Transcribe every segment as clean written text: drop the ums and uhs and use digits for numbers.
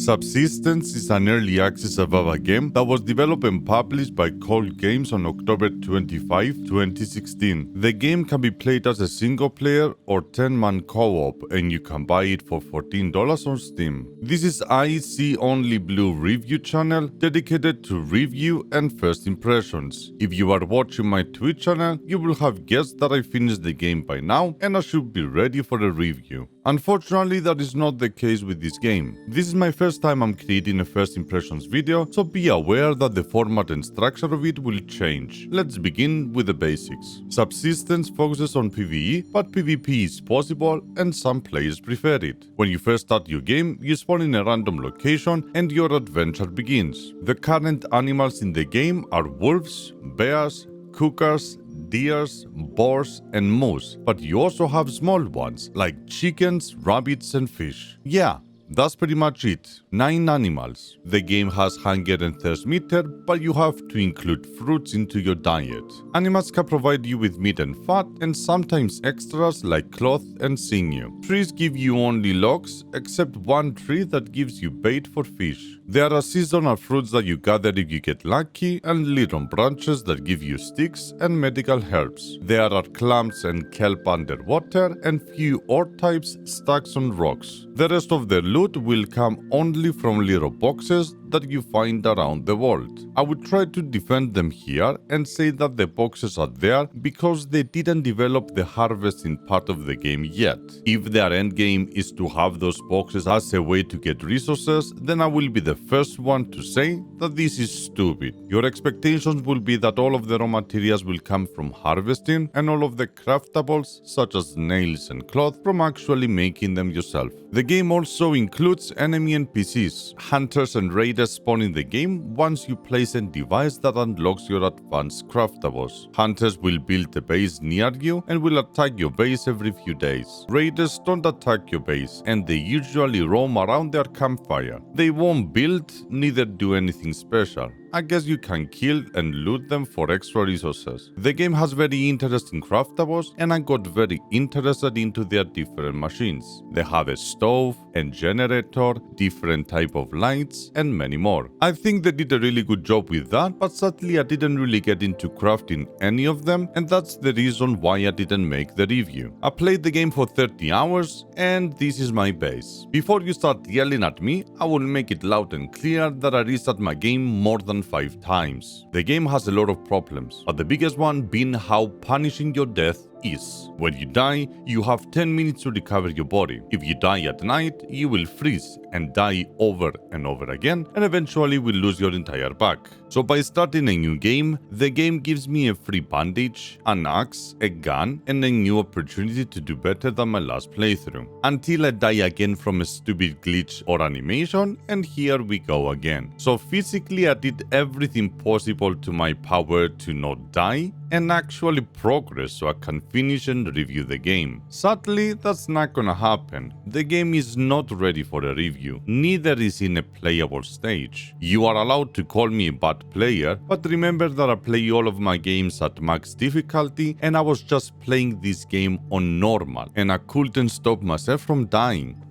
Subsistence is an early access survival game that was developed and published by Cold Games on October 25, 2016. The game can be played as a single player or 10-man co-op, and you can buy it for $14 on Steam. This is ICOnlyBlue review channel dedicated to review and first impressions. If you are watching my Twitch channel, you will have guessed that I finished the game by now and I should be ready for a review. Unfortunately, that is not the case with this game. This is my first time I'm creating a first impressions video, so be aware that the format and structure of it will change. Let's begin with the basics. Subsistence focuses on PvE, but PvP is possible and some players prefer it. When you first start your game, you spawn in a random location and your adventure begins. The current animals in the game are wolves, bears, cougars, deers, boars, and moose, but you also have small ones like chickens, rabbits, and fish. Yeah, that's pretty much it. 9 animals. The game has hunger and thirst meter, but you have to include fruits into your diet. Animals can provide you with meat and fat, and sometimes extras like cloth and sinew. Trees give you only logs, except one tree that gives you bait for fish. There are seasonal fruits that you gather if you get lucky, and lead on branches that give you sticks and medical herbs. There are clams and kelp underwater, and few ore types stuck on rocks. The rest of the loot will come only from little boxes that you find around the world. I would try to defend them here and say that the boxes are there because they didn't develop the harvesting part of the game yet. If their endgame is to have those boxes as a way to get resources, then I will be the first one to say that this is stupid. Your expectations will be that all of the raw materials will come from harvesting and all of the craftables such as nails and cloth from actually making them yourself. The game also includes enemy NPCs. Hunters and raiders spawn in the game once you place a device that unlocks your advanced craftables. Hunters will build a base near you and will attack your base every few days. Raiders don't attack your base and they usually roam around their campfire. They won't build, neither do anything special. I guess you can kill and loot them for extra resources. The game has very interesting craftables and I got very interested into their different machines. They have a stove and generator, different type of lights, and many more. I think they did a really good job with that, but sadly I didn't really get into crafting any of them, and that's the reason why I didn't make the review. I played the game for 30 hours and this is my base. Before you start yelling at me, I will make it loud and clear that I restart my game more than 5 times. The game has a lot of problems, but the biggest one being how punishing your death is. When you die, you have 10 minutes to recover your body. If you die at night, you will freeze and die over and over again, and eventually will lose your entire back. So by starting a new game, the game gives me a free bandage, an axe, a gun, and a new opportunity to do better than my last playthrough. Until I die again from a stupid glitch or animation, and here we go again. So physically I did everything possible to my power to not die, and actually progress so I can finish and review the game. Sadly, that's not gonna happen. The game is not ready for a review, neither is in a playable stage. You are allowed to call me a bad player, but remember that I play all of my games at max difficulty and I was just playing this game on normal and I couldn't stop myself from dying.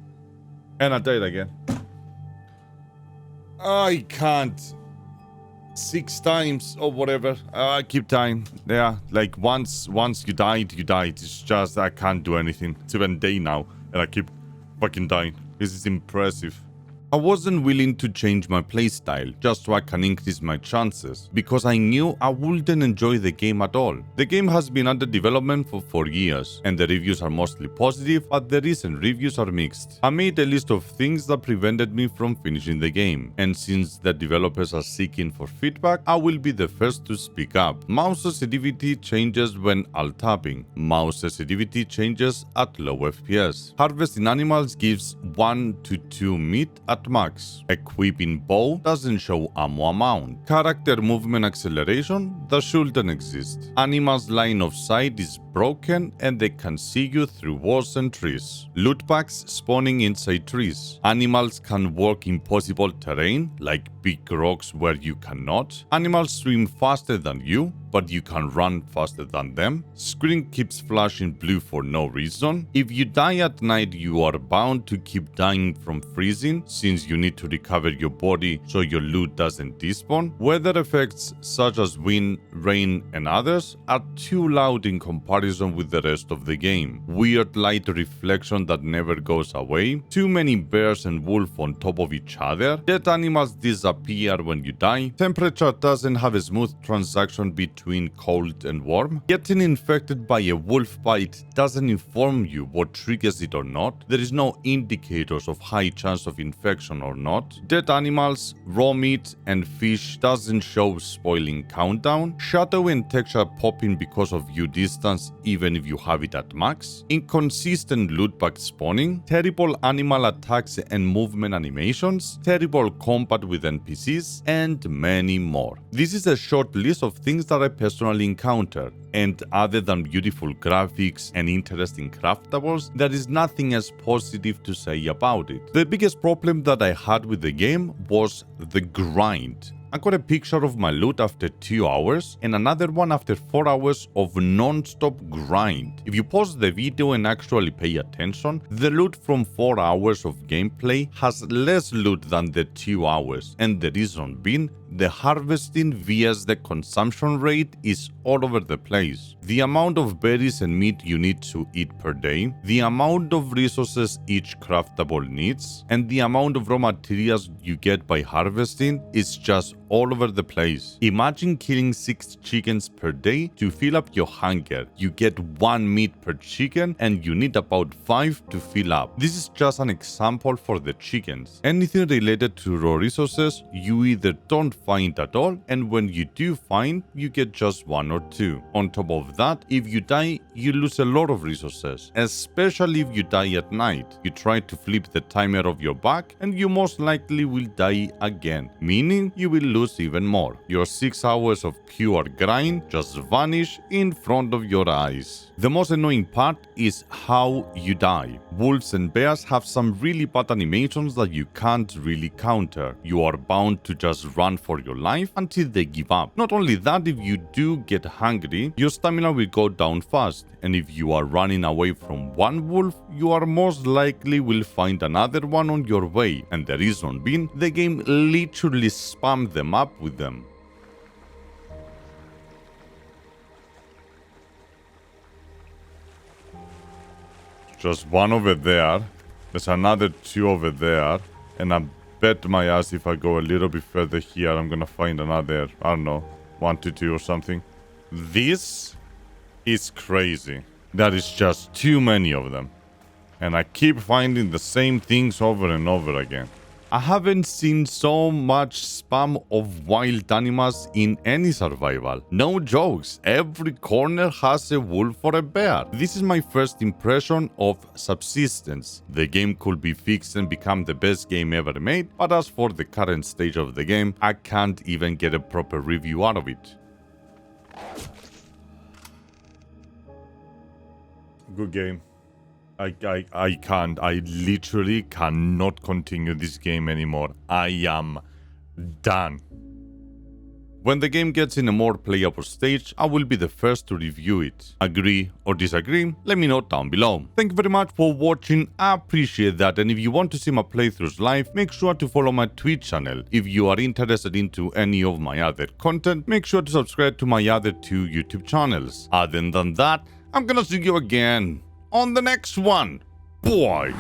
And I died again. I can't. 6 times or whatever. I keep dying. Yeah, like once you died, you died. It's just I can't do anything. It's even day now, and I keep fucking dying. This is impressive. I wasn't willing to change my playstyle just so I can increase my chances, because I knew I wouldn't enjoy the game at all. The game has been under development for 4 years, and the reviews are mostly positive, but the recent reviews are mixed. I made a list of things that prevented me from finishing the game, and since the developers are seeking for feedback, I will be the first to speak up. Mouse sensitivity changes when alt-tapping. Mouse sensitivity changes at low FPS. Harvesting animals gives 1 to 2 meat at max. Equipping bow doesn't show ammo amount. Character movement acceleration that shouldn't exist. Animals' line of sight is broken and they can see you through walls and trees. Loot packs spawning inside trees. Animals can walk impossible terrain like big rocks where you cannot. Animals swim faster than you. but you can run faster than them. Screen keeps flashing blue for no reason. If you die at night, you are bound to keep dying from freezing, since you need to recover your body so your loot doesn't despawn. Weather effects such as wind, rain, and others are too loud in comparison with the rest of the game. Weird light reflection that never goes away. Too many bears and wolves on top of each other. Dead animals disappear when you die. Temperature doesn't have a smooth transaction between cold and warm. Getting infected by a wolf bite doesn't inform you what triggers it or not. There is no indicators of high chance of infection or not. Dead animals, raw meat, and fish doesn't show spoiling countdown. Shadow and texture popping because of view distance even if you have it at max. Inconsistent loot bag spawning. Terrible animal attacks and movement animations. Terrible combat with NPCs, and many more. This is a short list of things that I personally encountered, and other than beautiful graphics and interesting craftables, there is nothing as positive to say about it. The biggest problem that I had with the game was the grind. I got a picture of my loot after 2 hours and another one after 4 hours of non-stop grind. If you pause the video and actually pay attention, the loot from 4 hours of gameplay has less loot than the 2 hours, and the reason being, the harvesting vs the consumption rate is all over the place. The amount of berries and meat you need to eat per day, the amount of resources each craftable needs, and the amount of raw materials you get by harvesting is just all over the place. Imagine killing 6 chickens per day to fill up your hunger. You get 1 meat per chicken and you need about 5 to fill up. This is just an example for the chickens. Anything related to raw resources, you either don't find at all, and when you do find, you get just 1 or 2. On top of that, if you die, you lose a lot of resources, especially if you die at night. You try to flip the timer of your back and you most likely will die again, meaning you will lose even more. Your 6 hours of pure grind just vanish in front of your eyes. The most annoying part is how you die. Wolves and bears have some really bad animations that you can't really counter. You are bound to just run for your life until they give up. Not only that, if you do get hungry, your stamina will go down fast, and if you are running away from one wolf, you are most likely will find another one on your way, and the reason being, the game literally spams them up with them. Just one over there, there's another 2 over there, and I bet my ass if I go a little bit further here, I'm gonna find another, I don't know, 1 to 2 or something. This is crazy. That is just too many of them. And I keep finding the same things over and over again. I haven't seen so much spam of wild animals in any survival. No jokes, every corner has a wolf or a bear. This is my first impression of Subsistence. The game could be fixed and become the best game ever made, but as for the current stage of the game, I can't even get a proper review out of it. Good game. I literally cannot continue this game anymore. I am done. When the game gets in a more playable stage, I will be the first to review it. Agree or disagree? Let me know down below. Thank you very much for watching, I appreciate that, and if you want to see my playthroughs live, make sure to follow my Twitch channel. If you are interested into any of my other content, make sure to subscribe to my other 2 YouTube channels. Other than that, I'm gonna see you again on the next one. Bye.